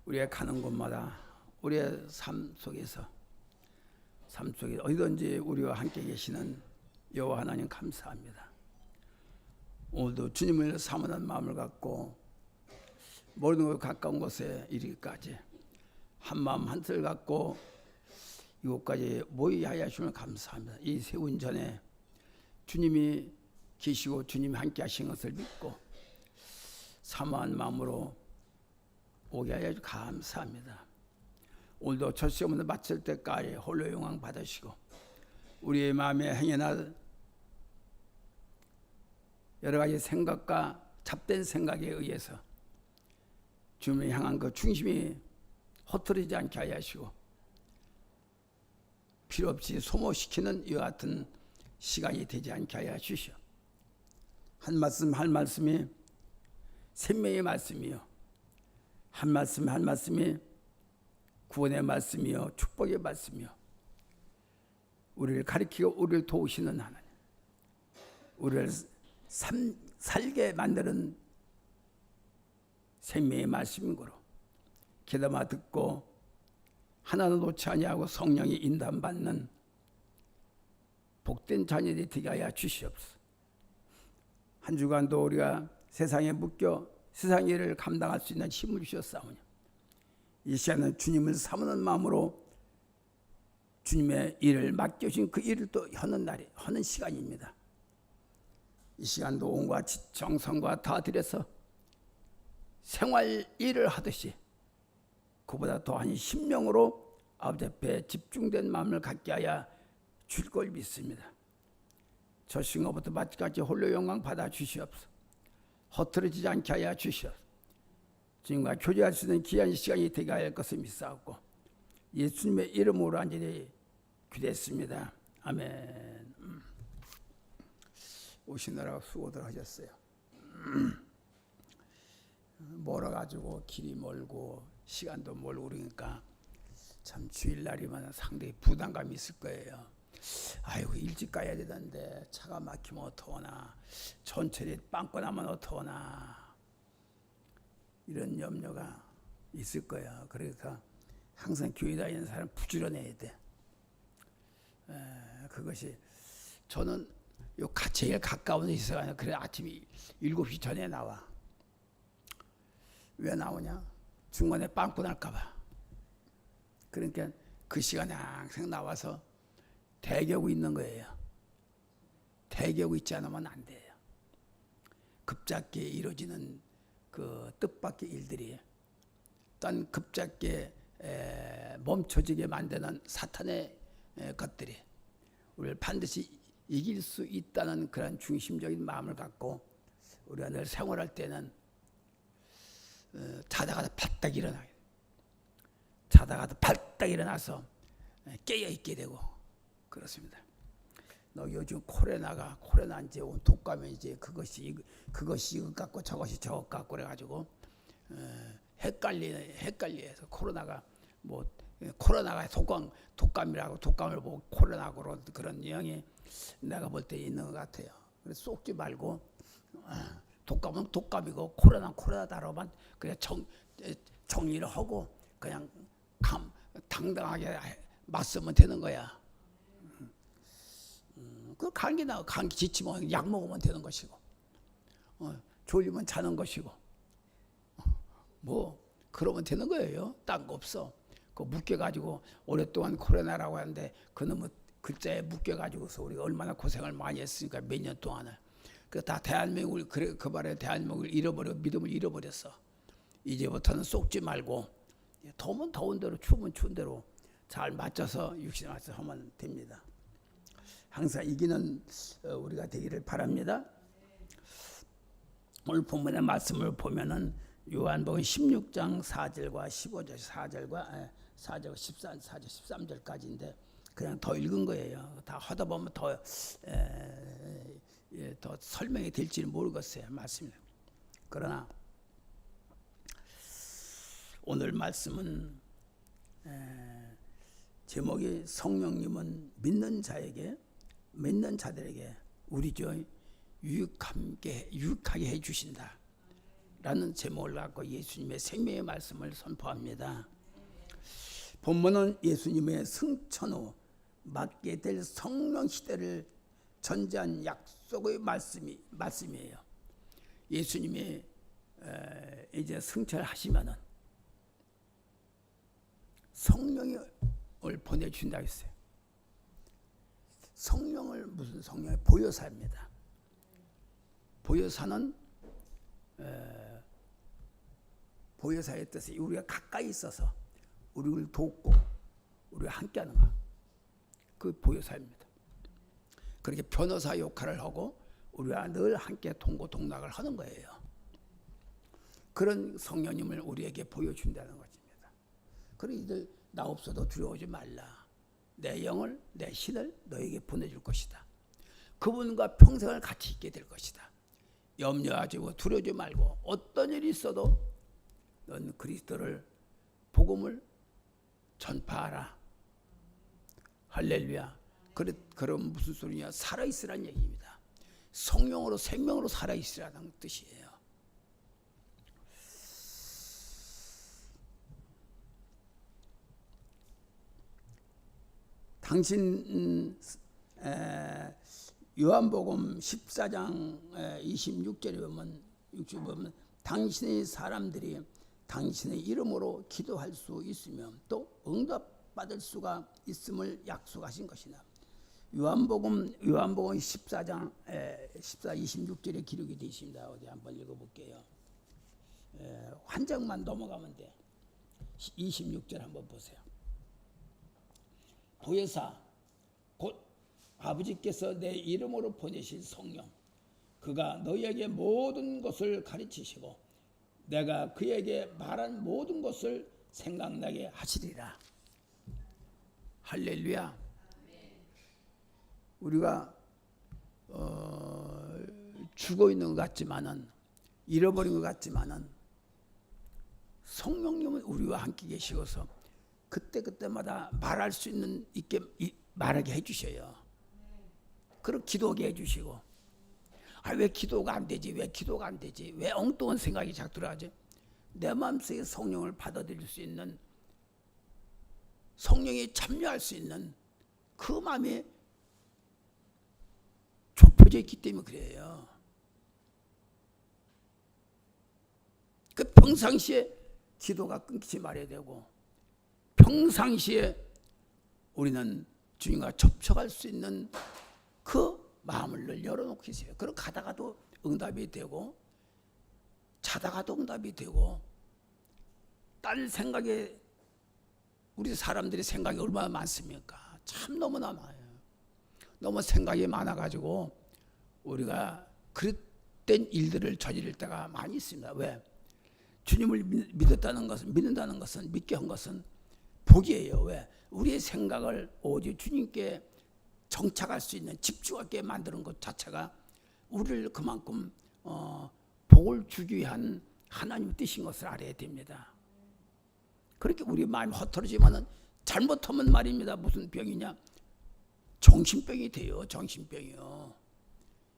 우리가 가는 곳마다 우리의 삶 속에 어디든지 우리와 함께 계시는 여호와 하나님 감사합니다. 오늘도 주님을 사모하는 마음을 갖고 모든 것 가까운 곳에 이르기까지 한 마음 한 뜻을 갖고 이곳까지 모이게 하여 주시면 감사합니다. 이 새 운전에 주님이 계시고 주님이 함께 하신 것을 믿고 사모한 마음으로 오게 하여 주셔서 감사합니다. 오늘도 첫 시험을 마칠 때까지 홀로 영광 받으시고 우리의 마음에 행여나 여러 가지 생각과 잡된 생각에 의해서 주님을 향한 그 중심이 허투르지 않게 하여 주시고 필요 없이 소모시키는 이와 같은 시간이 되지 않게 하여 주시오. 한 말씀 한 말씀이 생명의 말씀이요, 한 말씀 한 말씀이 구원의 말씀이요 축복의 말씀이요 우리를 가리키고 우리를 도우시는 하나님, 우리를 살게 만드는 생명의 말씀인 거로 귀담아 듣고 하나도 놓지 아니하고 성령이 인도받는 복된 자녀들이 되게 하여 주시옵소서. 한 주간도 우리가 세상에 묶여 세상 일을 감당할 수 있는 힘을 주셨사오니 이 시간은 주님을 사모하는 마음으로 주님의 일을 맡겨주신 그 일을 또 하는 시간입니다. 이 시간도 온과 정성과 다 들여서 생활 일을 하듯이 그보다 더한 심령으로 아버지 앞에 집중된 마음을 갖게 하여 줄 걸 믿습니다. 저 시간부터 마치까지 홀로 영광 받아 주시옵소서. 허투루지지 않게 하여 주시옵소서. 주님과 교제할 수 있는 귀한 시간이 되게 할 것을 믿사옵고 예수님의 이름으로 간절히 기도했습니다. 아멘. 오시느라고 수고들 하셨어요. 멀어가지고 길이 멀고 시간도 멀고 그러니까 참 주일날이면 상당히 부담감이 있을 거예요. 아이고 일찍 가야 되는데 차가 막히면 어떡하나, 전철이 빵꾸 나면 어떡하나, 이런 염려가 있을 거예요. 그러니까 항상 교회 다니는 사람 부지런해야 돼. 그것이 저는 제일 가까운 데 있어요. 그래 아침 7시 전에 나와. 왜 나오냐? 중간에 빵꾸 날까 봐. 그러니까 그 시간에 항상 나와서 대기하고 있는 거예요. 대기하고 있지 않으면 안 돼요. 급작게 이루어지는 그 뜻밖의 일들이 딴 급작게 멈춰지게 만드는 사탄의 것들이 우리를 반드시 이길 수 있다는 그런 중심적인 마음을 갖고 우리가 늘 생활할 때는 자다가도 발딱 일어나게 돼. 자다가도 발딱 일어나서 깨어있게 되고 그렇습니다. 너 요즘 코로나 이제 온 독감에 이제 그것이 이것 같고 저것이 저것 같고 그래가지고 헷갈려서 코로나가 독감이라고 독감을 보고 코로나고 그런 유형이 내가 볼 때 있는 것 같아요. 그래서 속지 말고 독감은 독감이고 코로나는 코로나다로만 그냥 정리를 하고 그냥 당당하게 맞서면 되는 거야. 그 감기 지치면 약 먹으면 되는 것이고, 졸리면 자는 것이고, 그러면 되는 거예요. 딴 거 없어. 그 묶여가지고 오랫동안 코로나라고 하는데 그놈의 글자에 묶여가지고서 우리가 얼마나 고생을 많이 했으니까 몇 년 동안을. 그 다 대한민국을 그 말에 대한민국을 믿음을 잃어버렸어. 이제부터는 속지 말고 더우면 더운 대로 추우면 추운 대로 잘 맞춰서 육신에 맞춰서 하면 됩니다. 항상 이기는 우리가 되기를 바랍니다. 오늘 본문의 말씀을 보면은 요한복음 16장 4절과 15절 4절 13절까지인데 그냥 더 읽은 거예요. 다 하다 보면 더 설명이 될지는 모르겠어요. 말씀이. 그러나 오늘 말씀은 제목이 성령님은 믿는 자들에게 우리 주 유익하게 해주신다 라는 제목을 갖고 예수님의 생명의 말씀을 선포합니다. 본문은 예수님의 승천 후 맞게 될 성령 시대를 전제한 약속의 말씀이에요. 예수님이 이제 승천하시면은 성령을 보내준다고 했어요. 성령을 무슨 성령이 보혜사입니다. 보혜사는 보혜사의 뜻이 우리가 가까이 있어서 우리를 돕고 우리가 함께하는 것, 그 보혜사입니다. 그렇게 변호사 역할을 하고 우리와 늘 함께 동고동락을 하는 거예요. 그런 성령님을 우리에게 보여준다는 것입니다. 그러니 이들 나 없어도 두려워하지 말라. 내 영을 내 신을 너에게 보내줄 것이다. 그분과 평생을 같이 있게 될 것이다. 염려하지 고 두려워하지 말고 어떤 일이 있어도 넌 그리스도를 복음을 전파하라. 할렐루야. 그럼 무슨 소리냐? 살아있으라는 얘기입니다. 성령으로 생명으로 살아있으라는 뜻이에요. 당신 요한복음 14장 26절에 보면 당신의 사람들이 당신의 이름으로 기도할 수 있으며 또 응답받을 수가 있음을 약속하신 것이다. 요한복음 14장 26절에 기록이 되어 있습니다. 어디 한번 읽어볼게요. 한 장만 넘어가면 돼. 26절 한번 보세요. 보혜사 곧 아버지께서 내 이름으로 보내신 성령 그가 너희에게 모든 것을 가르치시고 내가 그에게 말한 모든 것을 생각나게 하시리라. 할렐루야. 우리가 죽어 있는 것 같지만은 잃어버린 것 같지만은 성령님은 우리와 함께 계시고서 그때마다 말할 수 있게 말하게 해주셔요. 그리고 기도하게 해주시고 왜 기도가 안 되지? 왜 기도가 안 되지? 왜 엉뚱한 생각이 자꾸 들어가지? 내 마음속에 성령을 받아들일 수 있는 성령에 참여할 수 있는 그 마음이 좁혀져 있기 때문에 그래요. 그 평상시에 기도가 끊기지 말아야 되고 평상시에 우리는 주님과 접촉할 수 있는 그 마음을 늘 열어놓고 계세요. 그럼 가다가도 응답이 되고 자다가도 응답이 되고 딴 생각에 우리 사람들이 생각이 얼마나 많습니까? 참 너무나 많아요. 너무 생각이 많아가지고 우리가 그릇된 일들을 저지를 때가 많이 있습니다. 왜? 주님을 믿는다는 것은 믿게 한 것은 복이에요. 왜? 우리의 생각을 오직 주님께 정착할 수 있는 집중하게 만드는 것 자체가 우리를 그만큼 복을 주기 위한 하나님 뜻인 것을 알아야 됩니다. 그렇게 우리 마음이 허털어지면은 잘못하면 말입니다. 무슨 병이냐? 정신병이 돼요. 정신병이요.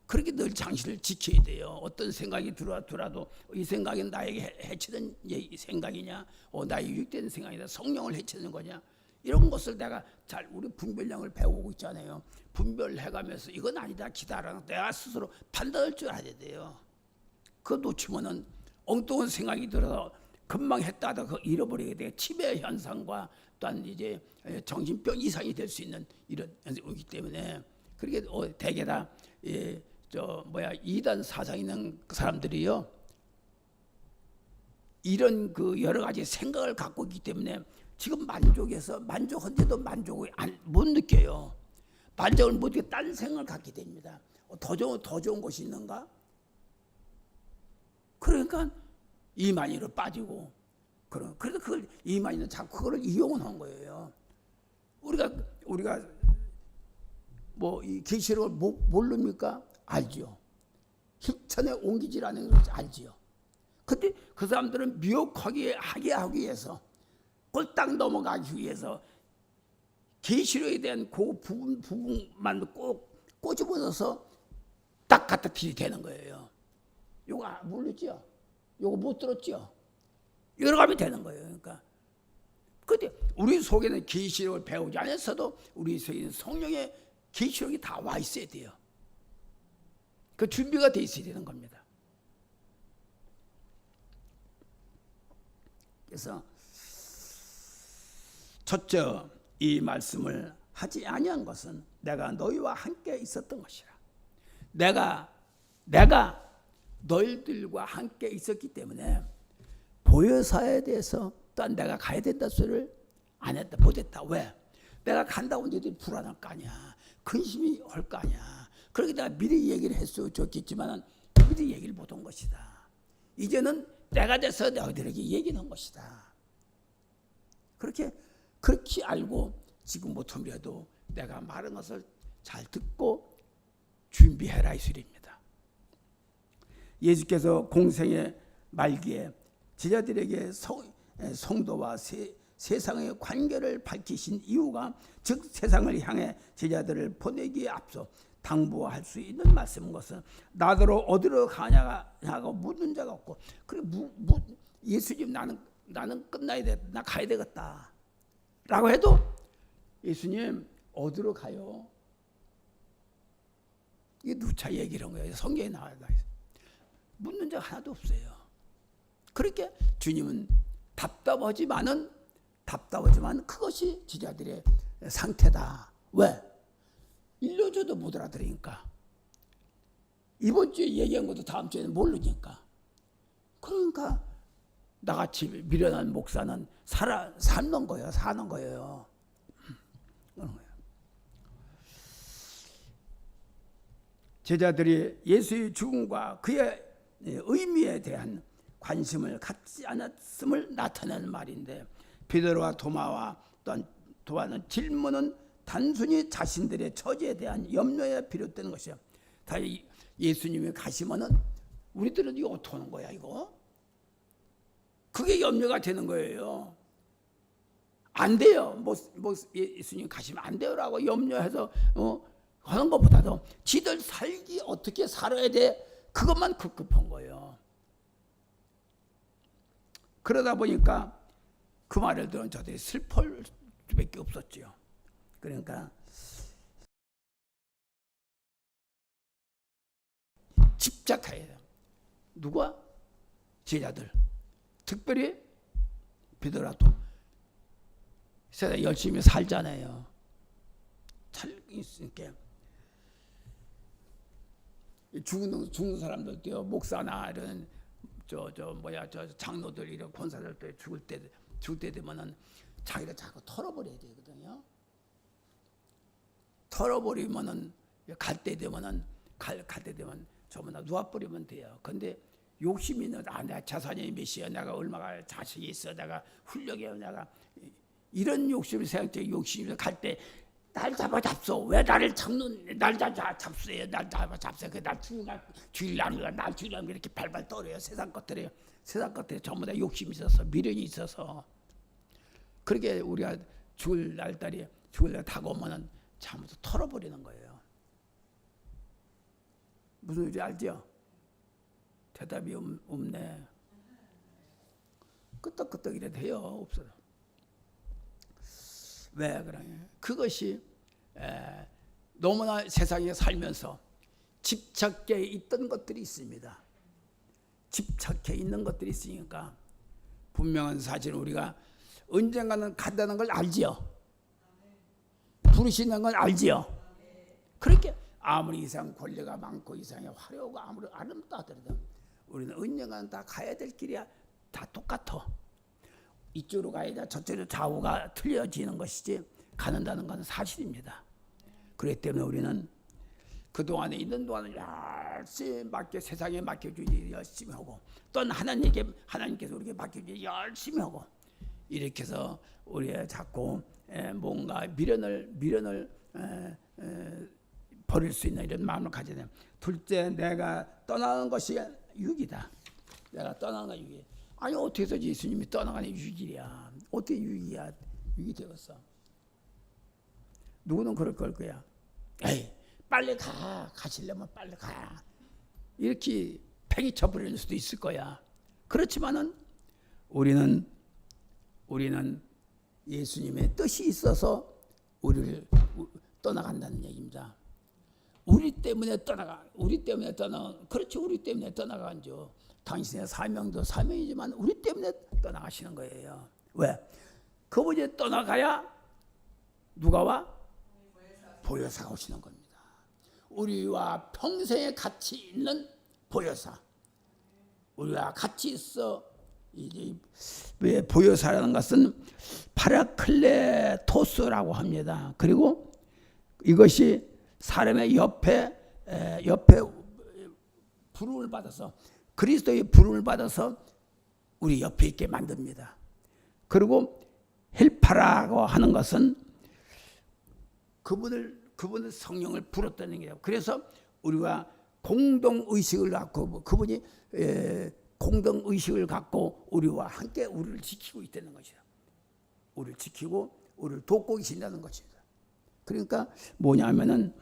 그렇게 늘 장신을 지켜야 돼요. 어떤 생각이 들어와도 이 생각은 나에게 해치는 생각이냐? 나의 유익되는 생각이다. 성령을 해치는 거냐? 이런 것을 내가 잘 우리 분별력을 배우고 있잖아요. 분별해가면서 이건 아니다 기다려 내가 스스로 판단할 줄 알아야 돼요. 그거 놓치면은 엉뚱한 생각이 들어서 금방 했다가 그거 잃어버리게 돼. 치매 현상과 또한 이제 정신병 이상이 될 수 있는 이런 현상이 오기 때문에 그렇게 대개 다 이단 사상 있는 사람들이요 이런 그 여러 가지 생각을 갖고 있기 때문에 지금 만족한데도 만족을 못 느껴요. 만족을 못 느끼고 딴 생각을 갖게 됩니다. 더 좋은 것이 있는가? 그러니까 이만희로 빠지고 그래서 그걸 이만희는 자꾸 그걸 이용한 거예요. 우리가 뭐 이 계시록을 모릅니까? 알죠. 힐천에 옮기지라는 걸 알지요. 근데 그 사람들은 미혹하게 하기 위해서 꼴딱 넘어가기 위해서 계시록에 대한 그 부분만 꼭 꼬집어서 딱 갖다 들이대는 거예요. 이거 모르죠? 요거 못 들었죠? 이러고 가면 되는 거예요. 그러니까 근데 우리 속에는 계시록을 배우지 않았어도 우리 속에는 성령의 계시록이 다 와 있어야 돼요. 그 준비가 돼 있어야 되는 겁니다. 그래서 첫째 이 말씀을 하지 아니한 것은 내가 너희와 함께 있었던 것이라. 내가 너희들과 함께 있었기 때문에 보혜사에 대해서 또한 내가 가야 된다 소리를 안 했다, 못했다. 왜? 내가 간다고 너희들이 불안할 거 아니야. 근심이 할 거 아니야. 그렇게 내가 미리 얘기를 했으면 좋겠지만 미리 얘기를 못 한 것이다. 이제는 내가 돼서 너희들에게 얘기한 것이다. 그렇게 알고 지금 못하더라도 내가 말한 것을 잘 듣고 준비해라 이 소리입니다. 예수께서 공생의 말기에 제자들에게 성도와 세상의 관계를 밝히신 이유가 즉 세상을 향해 제자들을 보내기에 앞서 당부할 수 있는 말씀인 것은 나더러 어디로 가냐고 묻는 자가 없고 그래 예수님 나는 끝나야 돼. 나 가야 되겠다. 라고 해도 예수님 어디로 가요? 이게 누차 얘기를 한 거예요. 성경에 나와요. 묻는 자가 하나도 없어요. 그렇게 주님은 답답하지만 그것이 제자들의 상태다. 왜? 일러줘도 못 알아들으니까. 이번 주에 얘기한 것도 다음 주에는 모르니까. 그러니까 나같이 미련한 목사는 사는 거예요. 그런 거예요. 제자들이 예수의 죽음과 그의 의미에 대한 관심을 갖지 않았음을 나타내는 말인데 베드로와 도마는 질문은 단순히 자신들의 처지에 대한 염려에 비롯되는 것이야. 다 예수님이 가시면은 우리들은 이거 어떻게 하는 거야 이거? 그게 염려가 되는 거예요. 안 돼요. 예수님 가시면 안 돼요라고 염려해서 하는 것보다도 지들 살기 어떻게 살아야 돼 그것만 급급한 거예요. 그러다 보니까 그 말을 들은 저들이 슬플 수밖에 없었죠. 그러니까 집착해야 돼요. 누가? 제자들. 특별히 베드로도 세상 열심히 살잖아요. 잘 있으니까 죽는 사람들도요. 목사나 이런 저 장로들 이런 권사들도 죽을 때 되면은 자기가 자꾸 털어버려야 되거든요. 털어버리면은 갈 때 되면 저보다 놓아버리면 돼요. 근데 욕심이 있는 내가 자산이 몇이야, 내가 얼마가 자식이 있어, 내가 훌륭해, 내가 이런 욕심을 생각해 욕심이 갈 때 날 잡소. 왜 나를 날 잡수요? 날 잡소. 날 죽이려는 날 이렇게 발발 떨어요. 세상 것들에 전부 다 욕심이 있어서 미련이 있어서 그렇게 우리가 죽을 날 다가오면은 잘못 털어버리는 거예요. 무슨 일인지 알죠? 대답이 없네. 끄떡끄떡 이래 돼요. 없어요. 왜 그러냐? 그것이 너무나 세상에 살면서 집착해 있던 것들이 있습니다. 집착해 있는 것들이 있으니까 분명한 사실은 우리가 언젠가는 간다는 걸 알지요. 부르시는 걸 알지요. 그렇게 아무리 이상 권리가 많고 이상의 화려하고 아무리 아름답다 하더라도 우리는 언젠가는 다 가야 될 길이야. 다 똑같아. 이쪽으로 가야 돼. 저쪽으로 좌우가 틀려지는 것이지 가는다는 것은 사실입니다. 그렇기 때문에 우리는 그동안에 있는 동안은 열심히 세상에 맡겨주니 열심히 하고 또 하나님께서 우리에게 맡겨주니 열심히 하고 이렇게 해서 우리가 자꾸 뭔가 미련을 버릴 수 있는 이런 마음을 가져야 돼요. 둘째, 내가 떠나는 것이 유익이다. 내가 떠나는 것이 유익이야. 아니 어떻게 해서 예수님이 떠나가는 유익이야. 어떻게 유익이야. 유익이 되겠어. 누구는 그럴 거야. 에이 빨리 가시려면 빨리 가. 이렇게 팽이 쳐버리는 수도 있을 거야. 그렇지만은 우리는 예수님의 뜻이 있어서 우리를 떠나간다는 얘기입니다. 우리 때문에 그렇지, 우리 때문에 떠나간죠. 당신의 사명도 사명이지만 우리 때문에 떠나가시는 거예요. 왜? 그분이 떠나가야 누가 와? 보혜사가 오시는 겁니다. 우리와 평생에 같이 있는 보혜사. 우리와 같이 있어. 왜 보혜사라는 것은 파라클레토스라고 합니다. 그리고 이것이 사람의 옆에 부름을 받아서, 그리스도의 부름을 받아서 우리 옆에 있게 만듭니다. 그리고 헬파라고 하는 것은 그분을 성령을 불었다는 거예요. 그래서 우리가 공동의식을 갖고, 그분이 공동의식을 갖고 우리와 함께 우리를 지키고 있다는 것이죠. 우리를 지키고 우리를 돕고 계신다는 것입니다. 그러니까 뭐냐면은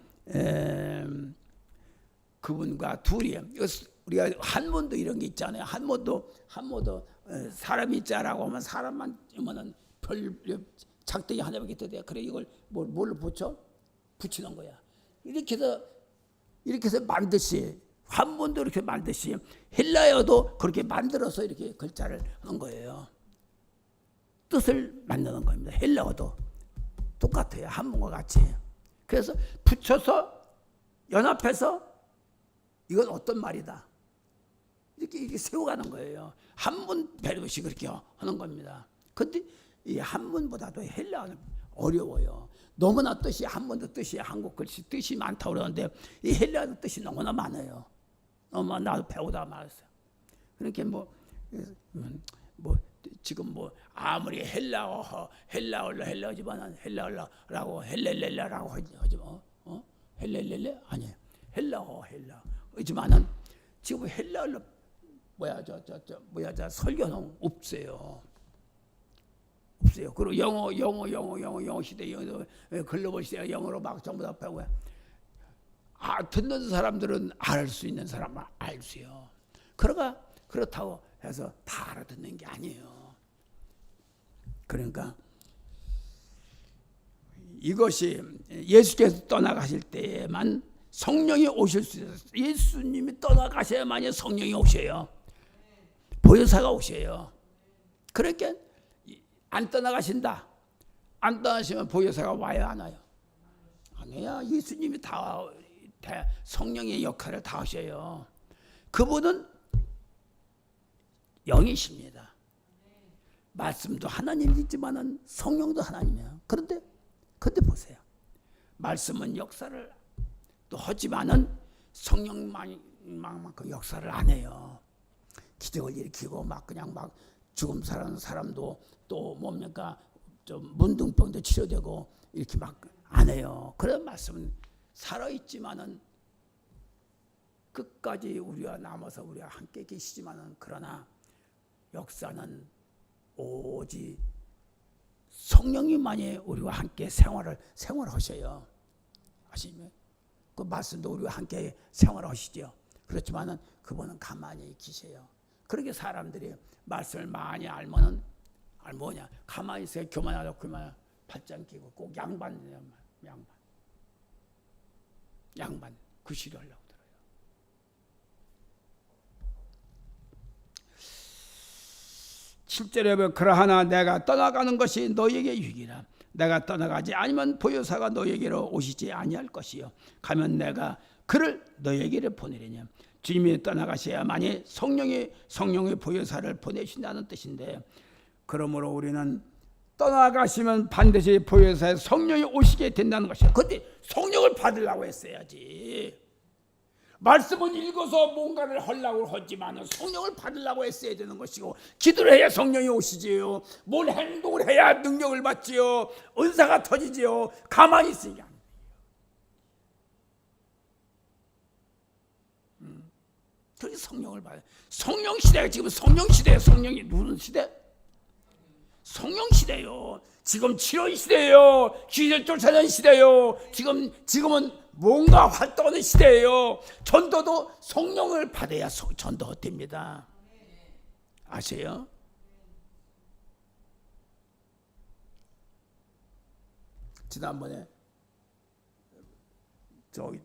그분과 둘이, 우리가 한문도 이런 게 있잖아요. 한문도 사람이 있자라고 하면 사람만 하면은 별 작대기 하나밖에 돼. 그래 이걸 뭘로 붙이는 거야. 이렇게 해서 만듯이, 한문도 이렇게 만듯이 헬라어도 그렇게 만들어서 이렇게 글자를 하는 거예요. 뜻을 만드는 겁니다. 헬라어도 똑같아요. 한문과 같이. 그래서 붙여서 연합해서 이건 어떤 말이다, 이렇게 세워가는 거예요. 한문 배려시 그렇게 하는 겁니다. 그런데 이 한문보다도 헬라어는 어려워요. 너무나 뜻이, 한문도 뜻이, 한국 글씨 뜻이 많다고 그러는데 이 헬라어 뜻이 너무나 많아요. 나도 배우다 말았어요. 그렇게 지금 아무리 헬라어지만은 헬라어라고 헬렐렐라라고 하지만 헬렐렐레 아니에요. 헬라어지만은 지금 헬라어로 설교는 없어요. 그리고 영어 시대, 글로벌 시대 영어로 막 전부 다 배워요. 듣는 사람들은 알 수 있는 사람은 알수요. 그렇다고 해서 다 알아듣는 게 아니에요. 그러니까 이것이 예수께서 떠나가실 때에만 성령이 오실 수 있어요. 예수님이 떠나가셔야만이 성령이 오셔요. 보혜사가 오셔요. 그러니까 안 떠나가신다, 안 떠나시면 보혜사가 와요, 안 와요? 안 와요. 예수님이 다 성령의 역할을 다 하셔요. 그분은 영이십니다. 말씀도 하나님이지만은 성령도 하나님이에요. 그런데 보세요. 말씀은 역사를 또 하지만은 성령만큼 역사를 안 해요. 기적을 일으키고 그냥 죽음 사람도 또 뭡니까, 좀 문둥병도 치료되고 이렇게 안 해요. 그런 말씀은 살아있지만은 끝까지 우리와 남아서 우리와 함께 계시지만은, 그러나 역사는 오직 성령님만이 우리와 함께 생활하셔요. 아시면 그 말씀도 우리와 함께 생활하시죠. 그렇지만은 그분은 가만히 계세요. 그렇게 사람들이 말씀을 많이 알면은 뭐냐, 가만히 있어요. 교만하다 그만 팔짱 끼고 꼭 양반 구실을 하려고 들어요. 실제로 그러하나 내가 떠나가는 것이 너에게 유익이라. 내가 떠나가지 아니면 보혜사가 너에게로 오시지 아니할 것이요, 가면 내가 그를 너에게로 보내리냐. 주님이 떠나가셔야만이 성령의 보혜사를 보내신다는 뜻인데, 그러므로 우리는 떠나가시면 반드시 보혜사의 성령이 오시게 된다는 것이야. 그런데 성령을 받으려고 했어야지. 말씀은 읽어서 뭔가를 하려고 하지만 성령을 받으려고 했어야 되는 것이고, 기도를 해야 성령이 오시지요. 뭘 행동을 해야 능력을 받지요. 은사가 터지지요. 가만히 있으니까. 그렇게 성령을 받아요. 성령 시대가 지금 성령 시대예요. 성령이 누구는 시대? 성령 시대요. 지금 치료 시대예요. 기절 쫓아내는 시대예요. 지금은 뭔가 활동하는 시대예요. 전도도 성령을 받아야 전도됩니다. 아세요? 지난번에 저기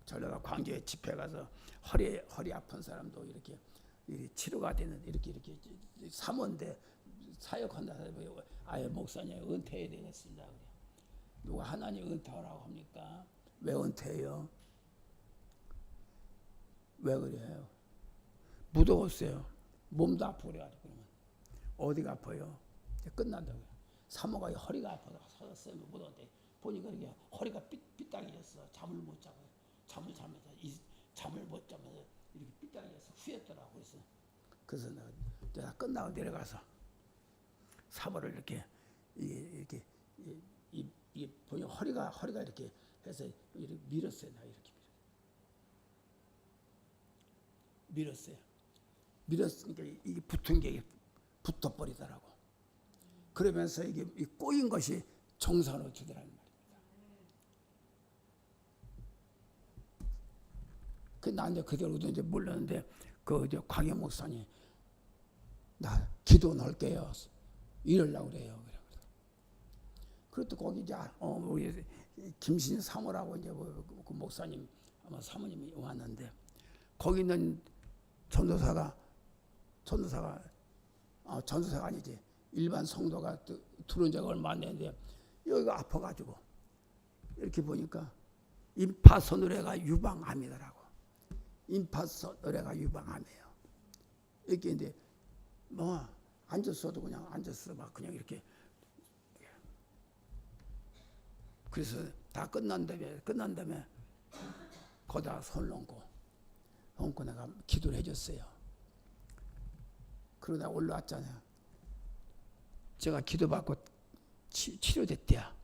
전라도 광주에 집회 가서 허리 아픈 사람도 이렇게 치료가 되는 이렇게 사모인데 사역한다 해서 아예 목사님 은퇴해야 되겠습니다. 누가 하나님 은퇴하라고 합니까? 왜 은퇴해요? 왜 그래요? 무더웠어요. 몸도 아프고 그래가지고 그러면 어디가 아파요? 끝난다고요. 사모가 허리가 아파서 서서 무더운데 보니까 이게 허리가 삐딱해졌어. 잠을 못 자고 잠을 자면서 잠을 못 자면서 이렇게 삐딱해져서 후였더라고. 그래서 내가 끝나고 내려가서 사모를 이렇게 보니 허리가 이렇게 해서 이렇게 밀었어요. 나 이렇게 밀었어요. 밀었으니까 이게 붙은 게 붙어버리더라고. 그러면서 이게 꼬인 것이 정상으로 되더라는 말입니다. 나 이제 그대로도 이제 몰랐는데 광희 목사님 나 기도 넣을게요. 이러려고 그래요. 그것도 거기 이제 우리 김신 사모라고 이제 그 목사님 아마 사모님이 왔는데 거기 있는 전도사가 아니지 일반 성도가 들어온 지가 얼마 안 됐는데 여기가 아파가지고 이렇게 보니까 임파선으로가 유방암이더라고. 임파선으로가 유방암이에요. 이렇게 이제 뭐 앉았어도 그냥 앉았어 막 그냥 이렇게. 그래서 다 끝난 다음에 거기다 손을 얹고 내가 기도를 해줬어요. 그러고 내가 올라왔잖아요. 제가 기도받고 치료됐대요.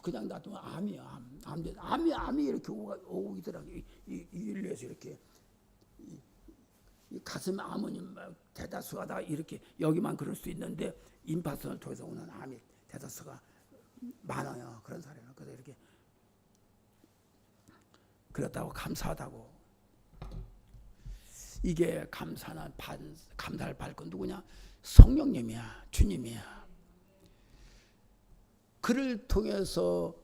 그냥 놔두면 암이야. 암이 이렇게 오고 있더라고요. 이 일류에서 이렇게 이 가슴에 암은 대다수가 다 이렇게 여기만 그럴 수 있는데 임파선을 통해서 오는 암이 대다수가 많아요. 그런 사람은. 그래서 이렇게 그렇다고 감사하다고. 이게 감사를 받을 건 누구냐? 성령님이야. 주님이야. 그를 통해서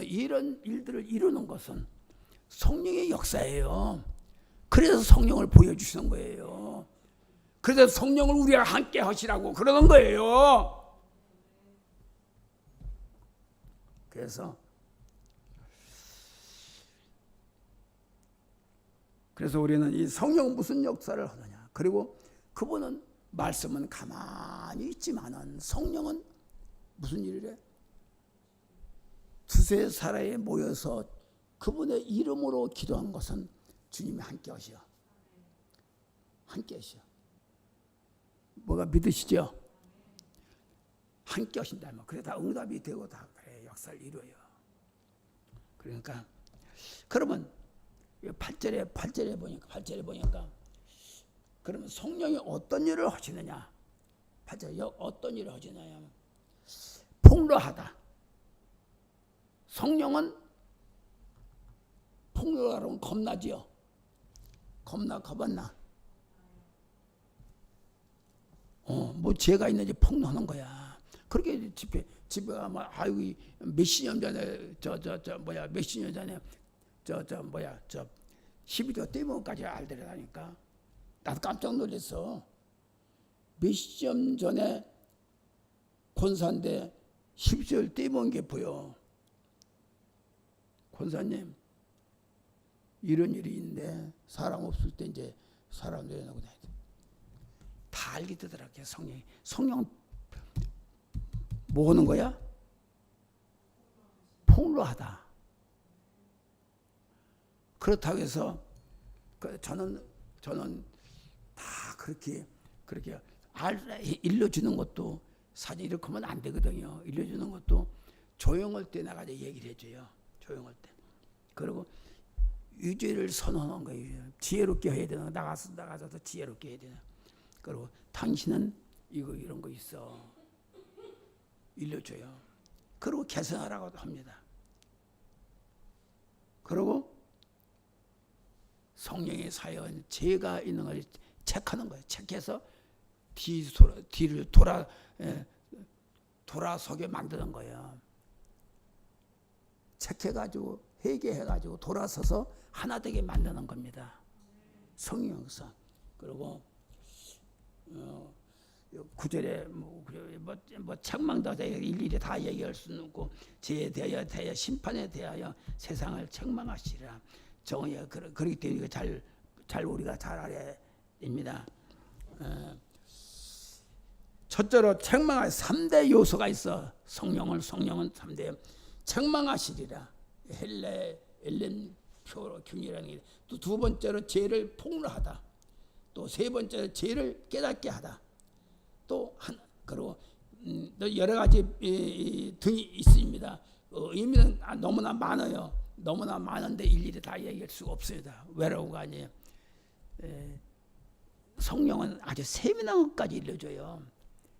이런 일들을 이루는 것은 성령의 역사예요. 그래서 성령을 보여주시는 거예요. 그래서 성령을 우리가 함께 하시라고 그러는 거예요. 그래서 우리는 이 성령은 무슨 역사를 하느냐. 그리고 그분은 말씀은 가만히 있지만은 성령은 무슨 일을 해? 두세 사람이 모여서 그분의 이름으로 기도한 것은 주님이 함께 하시오. 함께 하시오. 뭐가 믿으시죠? 함께 하신다면 그래 다 응답이 되고 다 그래 역사를 이루어요. 그러니까 그러면 8절에 보니까 그러면 성령이 어떤 일을 하시느냐? 8절에 어떤 일을 하시느냐? 폭로하다. 성령은 폭로하면 겁나지요. 겁나. 뭐 죄가 있는지 폭로하는 거야. 그렇게 집에가 막 아유 몇십 년 전에 몇십 년 전에 12도 떼먹까지 알더라니까. 나도 깜짝 놀랐어. 몇십 년 전에 권사인데 12절 떼먹은 게 보여. 권사님 이런 일이 있는데 사람 없을 때 이제 사람 내려놓고 다녀야 돼. 다 알게 되더라고요. 성령 뭐 하는 거야? 폭로하다. 그렇다고 해서 저는 다 그렇게 일러주는 것도 사실 이렇게 하면 안 되거든요. 일러주는 것도 조용할 때 나가서 얘기를 해줘요. 조용할 때. 그리고 유죄를 선언하는 거예요. 지혜롭게 해야 되는 거. 나가서도 지혜롭게 해야 되는. 그리고 당신은 이런 거 있어. 일러줘요. 그리고 개선하라고 합니다. 그리고 성령의 사역은 죄가 있는 걸 체크하는 거예요. 체크해서 뒤를 돌아서게 만드는 거예요. 체크해가지고 회개해가지고 돌아서서 하나 되게 만드는 겁니다. 성령사. 그리고 9절에 뭐 책망도 일일이 다 얘기할 수는 없고 죄에 대하여 심판에 대하여 세상을 책망하시리라. 정의야. 그렇기 때문에 잘 우리가 잘 알아야 됩니다. 첫째로 책망할 3대 요소가 있어. 성령은 3대 책망하시리라. 엘렌 표로 균이라는 게. 또 두 번째로 죄를 폭로하다. 또 세 번째로 죄를 깨닫게 하다. 또 그리고 여러 가지 등이 있습니다. 의미는 너무나 많아요. 너무나 많은데 일일이 다 얘기할 수가 없습니다. 외로우가 아니에요. 성령은 아주 세밀한 것까지 일러줘요.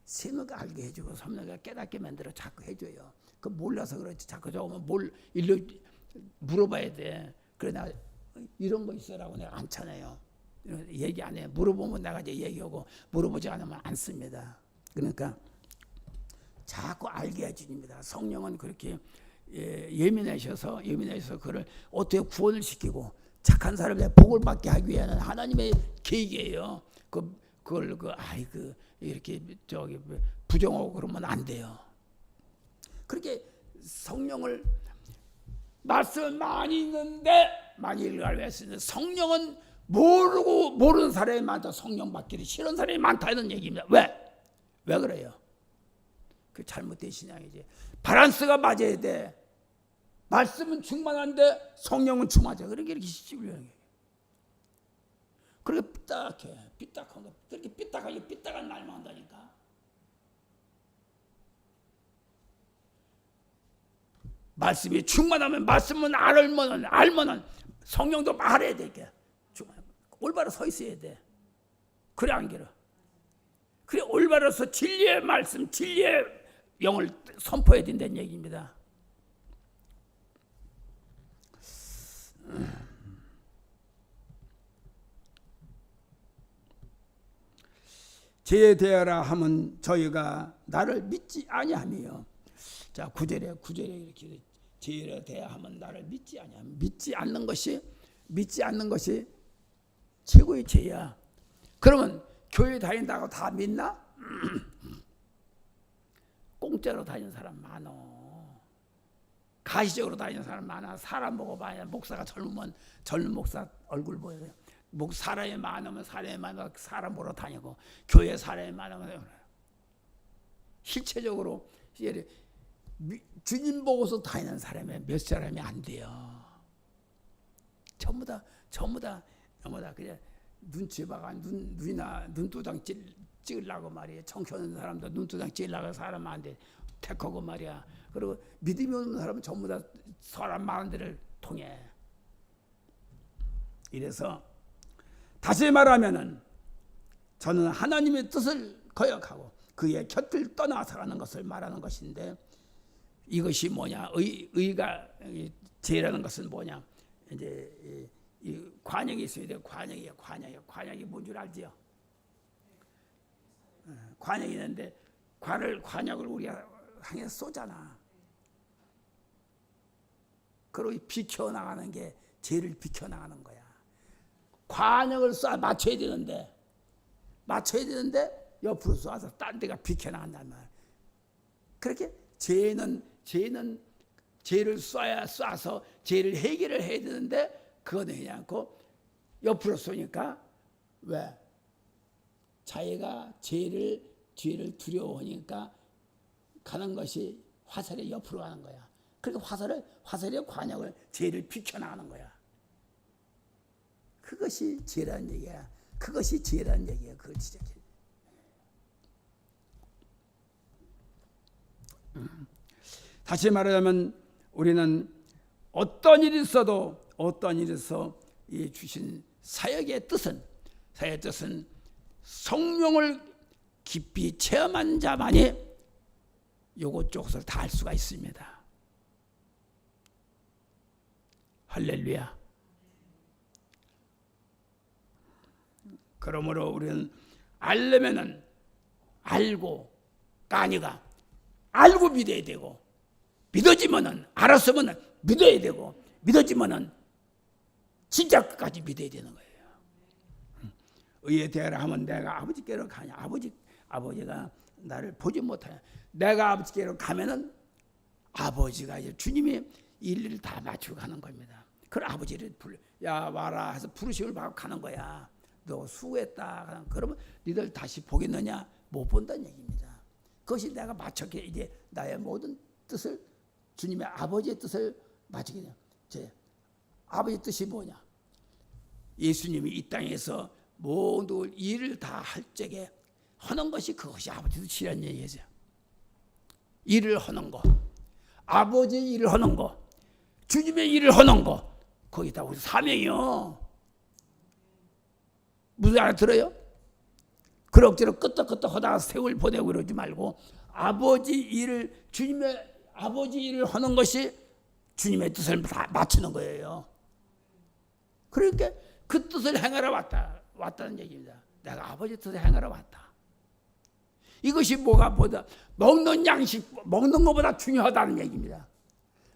세밀하게 알게 해주고 성령이 깨닫게 만들어 자꾸 해줘요. 그 몰라서 그렇지. 자꾸 저거면 물어봐야 돼. 그래 나 이런 거 있어라고 내가 안 찾아요. 얘기 안 해. 물어보면 내가 이제 얘기하고 물어보지 않으면 안 씁니다. 그러니까 자꾸 알게 해줍니다. 성령은 그렇게 예민하셔서 그를 어떻게 구원을 시키고 착한 사람의 복을 받게 하기 위한 하나님의 계획이에요. 그걸 이렇게 부정하고 그러면 안 돼요. 그렇게 성령을 말씀 많이 있는데 많이 읽으라고 했는데 성령은 모르는 사람이 많다. 성령 받기를 싫은 사람이 많다는 얘기입니다. 왜 그래요? 그 잘못된 신앙이지. 밸런스가 맞아야 돼. 말씀은 충만한데 성령은 충만하죠. 그렇게 이렇게 씹으려는 게. 그렇게 삐딱한 거, 그렇게 삐딱한 말만 한다니까. 말씀이 충만하면 말씀은 알면은 성령도 말해야 되게. 올바로 서 있어야 돼. 그래 안 길어. 그래 올바로서 진리의 말씀, 진리의 영을 선포해야 된다는 얘기입니다. 죄에 대하라 하면 저희가 나를 믿지 아니하며. 자 9절에 이렇게 죄에 대하면 나를 믿지 아니하며. 믿지 않는 것이 최고의 죄야. 그러면 교회 다닌다고 다 믿나? 공짜로 다니는 사람 많어. 가시적으로 다니는 사람 많아. 사람 보고 봐야. 목사가 젊은 목사 얼굴 보여요. 사람이 많으면 사람 보러 다니고 교회 사람이 많으면 실체적으로 주님 보고서 다니는 사람이 몇 사람이 안 돼요. 전부 다 그냥 눈치 봐가 눈두장 찍으려고 말이에요. 청소하는 사람도 눈두장 찍으려고 사람 안 돼. 택하고 말이야. 그리고 믿음이 없는 사람은 전부 다 사람 많은 데를 통해. 이래서 다시 말하면은 저는 하나님의 뜻을 거역하고 그의 곁을 떠나서 가는 것을 말하는 것인데 이것이 뭐냐? 의가 죄라는 것은 뭐냐? 이제 이 관역이 있어야 돼요. 관역이 뭔 줄 알지요? 관역이 있는데 관역을 우리가 향해 쏘잖아. 그리고 비켜나가는 게 죄를 비켜나가는 거야. 관역을 쏴 맞춰야 되는데 옆으로 쏴서 딴 데가 비켜나간단 말이야. 그렇게 죄는 죄를 쏴서 죄를 해결을 해야 되는데 그거는 하지 않고 옆으로 쏘니까 왜? 자기가 죄를 두려워하니까 가는 것이 화살의 옆으로 가는 거야. 그러니까 화살의 관역을 죄를 비켜나가는 거야. 그것이 죄라는 얘기야. 그걸 진짜. 다시 말하자면 우리는 어떤 일이 있어도 이 주신 사역의 뜻은 성령을 깊이 체험한 자만이 요것저것을 다 할 수가 있습니다. 할렐루야. 그러므로 우리는 알려면은 알고가 아니가 알고 믿어야 되고, 믿어지면은 알았으면은 믿어야 되고, 믿어지면은 진짜 끝까지 믿어야 되는 거예요. 의에 대하라 하면 내가 아버지께로 가냐? 아버지가 나를 보지 못하냐? 내가 아버지께로 가면은 아버지가 이제 주님이 일일을 다 맞추고 가는 겁니다. 그 아버지를 야 와라 해서 부르심을 받고 가는 거야. 너 수고했다. 그러면 니들 다시 보겠느냐? 못 본다는 얘기입니다. 그것이 내가 맞췄기에 이제 나의 모든 뜻을 주님의 아버지의 뜻을 맞추게 돼요. 제 아버지의 뜻이 뭐냐? 예수님이 이 땅에서 모든 일을 다 할 적에 하는 것이 그것이 아버지 뜻이라는 얘기죠. 일을 하는 거, 아버지의 일을 하는 거, 주님의 일을 하는 거, 거기 다 우리 사명이요. 무슨 알아들어요? 그럭저럭 끄떡끄떡 하다가 세월 보내고 그러지 말고 아버지 일을, 주님의 아버지 일을 하는 것이 주님의 뜻을 다 맞추는 거예요. 그러니까 그 뜻을 행하러 왔다는 얘기입니다. 내가 아버지 뜻을 행하러 왔다. 이것이 뭐가 보다 먹는 양식, 먹는 것보다 중요하다는 얘기입니다.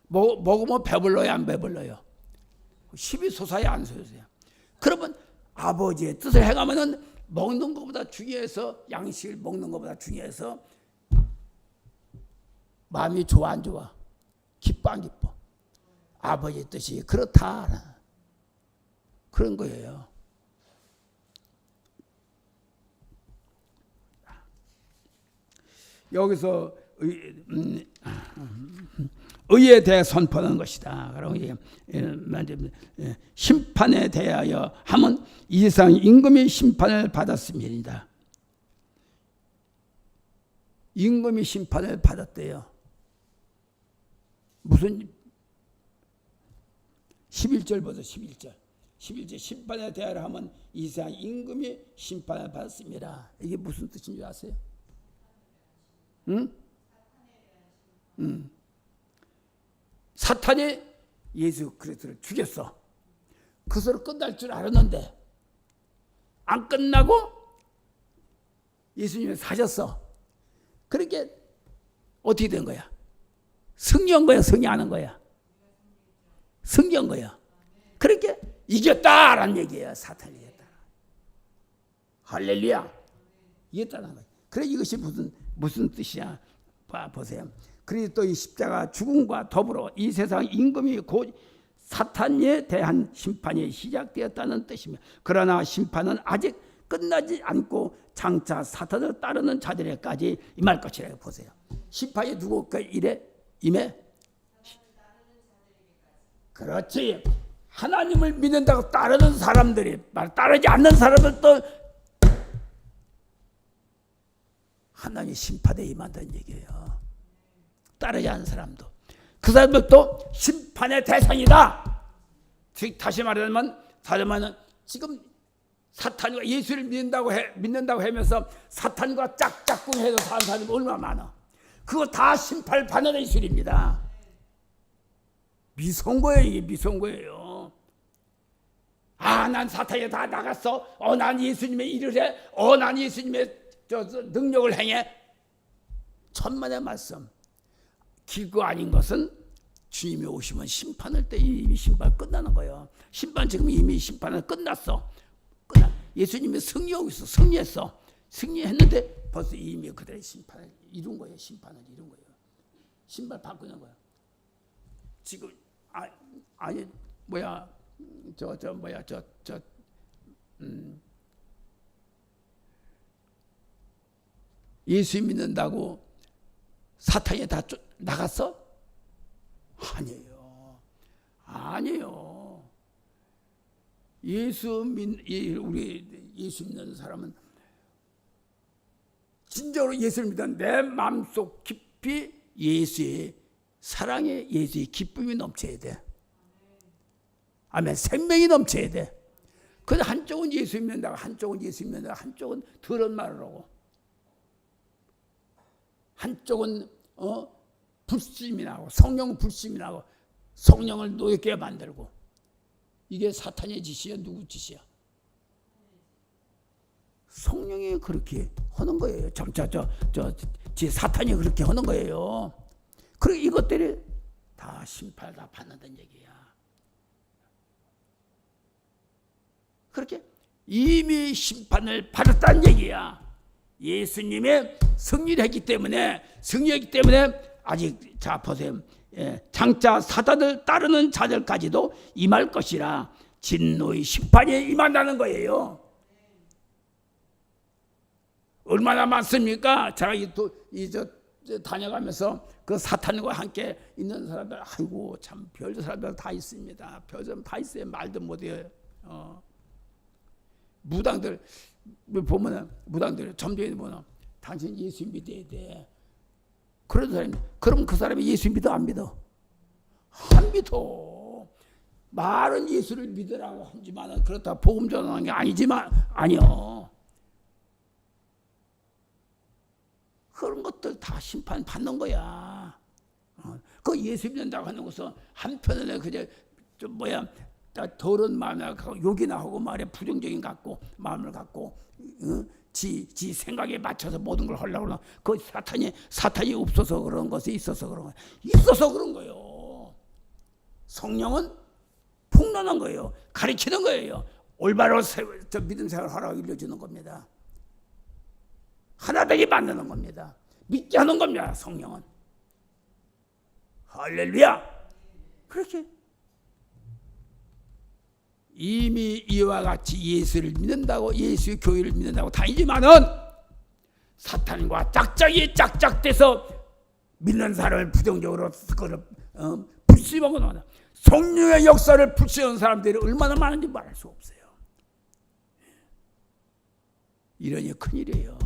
먹으면 배불러요, 안 배불러요? 십이 솟아요, 안 솟아요? 그러면 아버지의 뜻을 행하면은 먹는 것보다 중요해서, 양식을 먹는 것보다 중요해서 마음이 좋아 안 좋아? 기뻐 안 기뻐? 아버지의 뜻이 그렇다. 그런 거예요. 여기서 의에 대해 선포하는 것이다. 그리고 심판에 대하여 하면 이 세상 임금이 심판을 받았습니다. 임금이 심판을 받았대요. 무슨 11절 보세요. 11절 심판에 대하여 하면 이 세상 임금이 심판을 받았습니다. 이게 무슨 뜻인 줄 아세요? 사탄이 예수 그리스도를 죽였어. 그것으로 끝날 줄 알았는데 안 끝나고 예수님이 사셨어. 그렇게 어떻게 된 거야? 승리한 거야, 승리하는 거야? 승리한 거야. 그렇게 이겼다라는 얘기예요. 사탄이 이겼다. 할렐루야. 이겼다는 거야. 그래 이것이 무슨 뜻이야? 보세요. 그리스도의 십자가 죽음과 더불어 이 세상 임금이 곧 사탄에 대한 심판이 시작되었다는 뜻이며, 그러나 심판은 아직 끝나지 않고 장차 사탄을 따르는 자들에게까지 임할 것이라고 보세요. 심판이 누구께 임해? 그렇지. 하나님을 믿는다고 따르는 사람들이, 따르지 않는 사람들도 하나님의 심판에 임한다는 얘기예요. 따르지 않는 사람도. 그 사람들도 심판의 대상이다. 즉 다시 말하면 지금 사탄과 예수를 믿는다고 하면서 사탄과 짝짝꿍해서 사는 사람이 얼마나 많아. 그거 다 심판을 받는 예술입니다. 미성거예요. 이게 미성거예요. 난 사탄에 다 나갔어. 난 예수님의 일을 해. 난 예수님의 능력을 행해. 천만의 말씀. 기거 아닌 것은 주님이 오시면 심판할 때 이미 심판 끝나는 거예요. 심판 지금 이미 심판은 끝났어. 예수님이 승리하고 있어. 승리했어. 승리했는데 벌써 이미 그들의 심판을 이룬 거예요. 심판을 이룬 거예요. 심판 바꾸는 거예요. 지금 예수 믿는다고 사탄이 다 나갔어? 아니에요. 우리 예수 믿는 사람은 진짜로 예수를 믿는 내 마음속 깊이 예수의 사랑에 예수의 기쁨이 넘쳐야 돼. 아멘. 생명이 넘쳐야 돼. 그런데 한쪽은 예수 믿는다고, 한쪽은 예수 믿는다고, 한쪽은 더러운 말을 하고, 한쪽은 불신이 나고, 성령 불신이 나고, 성령을 노엽게 만들고, 이게 사탄의 짓이야? 누구 짓이야? 성령이 그렇게 하는 거예요. 사탄이 그렇게 하는 거예요. 그리고 이것들이 다 심판을 다 받는다는 얘기야. 그렇게 이미 심판을 받았다는 얘기야. 예수님의 승리를 승리했기 때문에 아직 자 보세요. 장차 사단을 따르는 자들까지도 임할 것이라 진노의 심판이 임한다는 거예요. 얼마나 많습니까? 제가 다녀가면서 그 사탄과 함께 있는 사람들, 아이고 참 별들 사람들 다 있습니다. 별들 다 있어요. 말도 못해요. 무당들 보면은 무당들 점쟁이 보면 당신 예수 믿어야 돼. 그런 사람이 그럼 그 사람이 예수 믿어 안 믿어? 안 믿어. 말은 예수를 믿으라고 하지만 그렇다 복음 전하는 게 아니지만 아니요. 그런 것들 다 심판 받는 거야. 그 예수 믿는다고 하는 것은 한편에 그냥 좀 더러운 마음을 갖고 욕이나 하고 말에 부정적인 마음을 갖고 지 생각에 맞춰서 모든 걸 하려고 그러나 그 사탄이 없어서 그런 것이 있어서 그런 거예요. 있어서 그런 거예요. 성령은 풍론한 거예요. 가르치는 거예요. 올바로 믿음 생활하라고 일러주는 겁니다. 하나 되게 만드는 겁니다. 믿게 하는 겁니다. 성령은. 할렐루야. 그렇게 이미 이와 같이 예수를 믿는다고 예수의 교회를 믿는다고 다니지만은 사탄과 짝짝돼서 믿는 사람을 부정적으로 불신하고 나와. 성령의 역사를 불신하는 사람들이 얼마나 많은지 말할 수 없어요. 이러니 큰일이에요.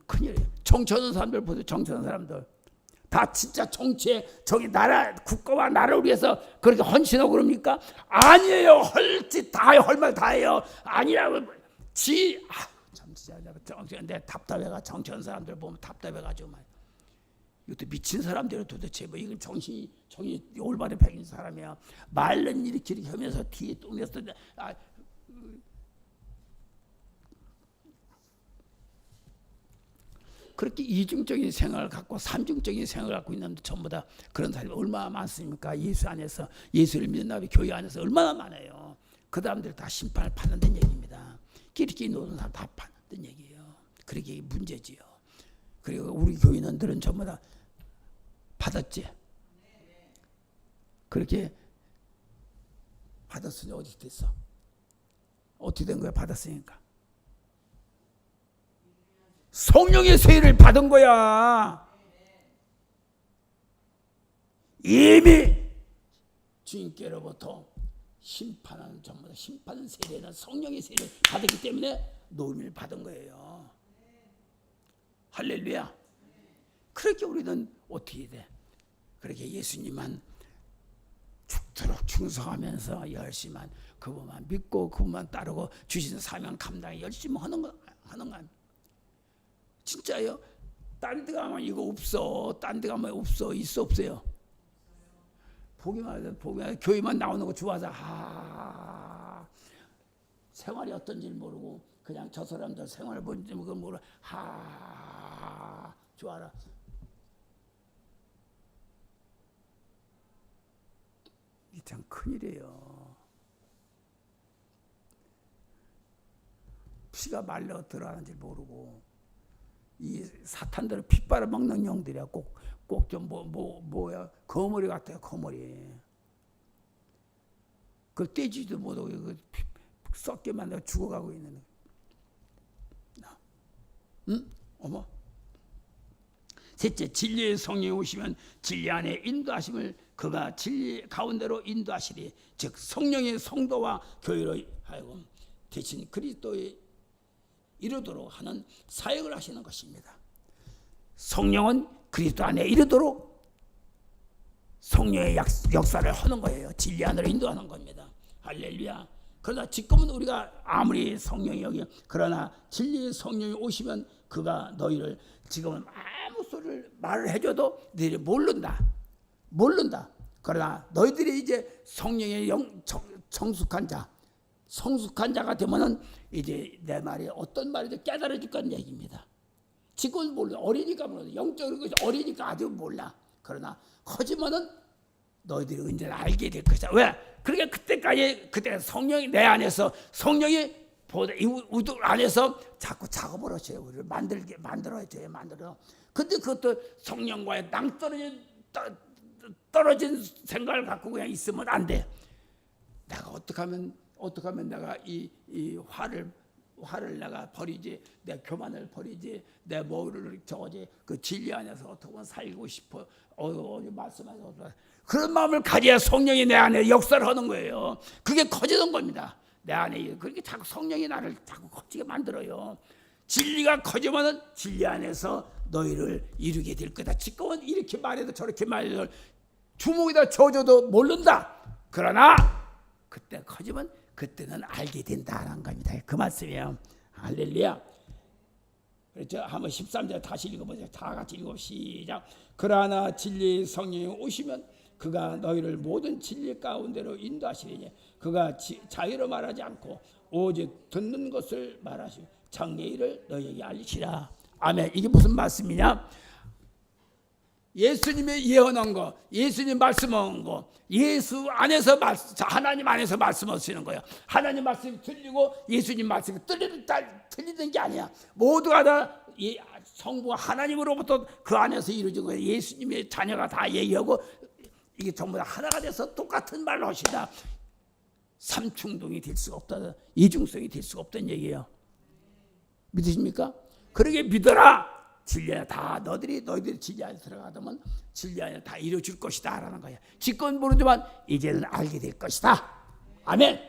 큰일이에요. 정치하는 사람들 보세요. 정치하는 사람들 다 진짜 정치에 나라 국가와 나라를 위해서 그렇게 헌신하고 그럽니까? 아니에요. 헐말 다 해요. 아니라고 참 진짜 내 답답해가 정치하는 사람들 보면 답답해가지고 말. 이것도 미친 사람들은 도대체 이건 정신이 올바른 백인 사람이야. 말은 이렇게 하면서 뒤에 똥내서 그렇게 이중적인 생각을 갖고 삼중적인 생각을 갖고 있는 전부 다 그런 사람이 얼마나 많습니까? 예수 안에서 예수를 믿는 나비 교회 안에서 얼마나 많아요. 그 사람들이 다 심판을 받는다는 얘기입니다. 이렇게 노는 사람 다 받는다는 얘기예요. 그게 문제지요. 그리고 우리 교인원들은 전부 다 받았지. 그렇게 받았으니 어디 됐어? 어떻게 된 거야? 받았으니까. 성령의 세례를 받은 거야. 이미 주님께로부터 심판하는 전부 다 심판은 세례는 성령의 세례를 받았기 때문에 노임을 받은 거예요. 할렐루야. 그렇게 우리는 어떻게 돼? 그렇게 예수님만 죽도록 충성하면서 열심히 그분만 믿고 그분만 따르고 주신 사명 감당에 열심히 하는 거. 진짜요? 딴 데 가면 이거 없어. 딴 데 가면 없어. 있어 없어요? 보기만 해도 교회만 나오는 거 좋아서 생활이 어떤지 모르고 그냥 저 사람들 생활을 뭔지 모르고 좋아라. 이게 참 큰일이에요. 피가 말려 들어가는지 모르고 이 사탄들을 피 빨아먹는 영들이야. 꼭 좀 뭐야 거머리 같아요. 거머리. 그걸 떼지도 못하고 썩게 만들어 죽어가고 있는. 어머. 셋째, 진리의 성령이 오시면 진리 안에 인도하심을 그가 진리 가운데로 인도하시리. 즉 성령의 성도와 교회로 하여금 대신 그리스도의 이르도록 하는 사역을 하시는 것입니다. 성령은 그리스도 안에 이르도록 성령의 역사를 하는 거예요. 진리 안으로 인도하는 겁니다. 할렐루야. 그러나 지금은 우리가 아무리 성령이 여기 그러나 진리의 성령이 오시면 그가 너희를 지금은 아무 소리를 말을 해줘도 너희를 모른다. 그러나 너희들이 이제 성령의 성숙한 자, 성숙한 자가 되면은 이제 내 말이 어떤 말인지 깨달아질 거는 얘기입니다. 지금은 몰라. 어리니까 몰라. 영적으로 어리니까 아직 몰라. 그러나 커지면은 너희들이 언제나 알게 될 것이다. 왜? 그러니까 그때까지 그때 성령이 내 안에서 성령이 우리 안에서 자꾸 작업을 하셔요. 우리를 만들어줘요. 근데 그것도 성령과의 떨어진 생각을 갖고 그냥 있으면 안 돼. 내가 어떻게 하면 내가 이 화를 내가 버리지, 내 교만을 버리지, 내 뭐를 저거지, 그 진리 안에서 어떻게 하면 살고 싶어. 말씀하셔서 그런 마음을 가져야 성령이 내 안에 역사를 하는 거예요. 그게 커지는 겁니다. 내 안에 그렇게 자꾸 성령이 나를 자꾸 커지게 만들어요. 진리가 커지면은 진리 안에서 너희를 이루게 될 거다. 지금은 이렇게 말해도 저렇게 말해도 주먹에다 져줘도 모른다. 그러나 그때 커지면 그때는 알게 된다라는 겁니다. 그 말씀이에요. 할렐루야. 그렇죠? 한번 13절 다시 읽어보세요. 다 같이 읽어 시작. 그러나 진리의 성령이 오시면 그가 너희를 모든 진리 가운데로 인도하시리니 그가 자유로 말하지 않고 오직 듣는 것을 말하시고 장래일을 너희에게 알리시라. 아멘. 이게 무슨 말씀이냐? 예수님의 예언한 거, 예수님 말씀한 거, 예수 안에서 하나님 안에서 말씀하시는 거예요. 하나님 말씀이 틀리고 예수님 말씀이 틀리는 게 아니야. 모두가 다 성부 하나님으로부터 그 안에서 이루어진 거예요. 예수님의 자녀가 다 얘기하고 이게 전부 다 하나가 돼서 똑같은 말로 하시다. 삼충동이 될 수가 없다. 이중성이 될 수가 없다는 얘기예요. 믿으십니까? 그러게 믿어라. 진리 안에 다 너희들이 진리 안에 들어가면 진리 안에 다 이루어질 것이다 라는 거야. 지금 모르지만 이제는 알게 될 것이다. 아멘.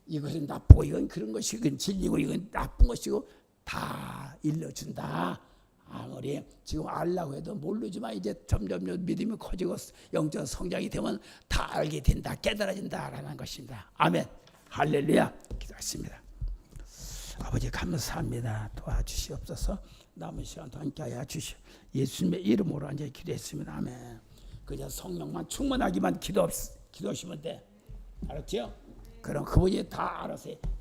이것은 나쁘고 이건 그런 것이고 이건 진리고 이건 나쁜 것이고 다 일러준다. 아무리 지금 알라고 해도 모르지만 이제 점점 믿음이 커지고 영적 성장이 되면 다 알게 된다. 깨달아진다라는 것입니다. 아멘. 할렐루야. 기도하십니다. 아버지 감사합니다. 도와주시옵소서. 남은 시간도 함께하여 주시오. 예수님의 이름으로 앉아 기도했습니다. 아멘. 그냥 성령만 충만하기만 기도하시면 돼. 알았죠? 그럼 그분이 다 알아서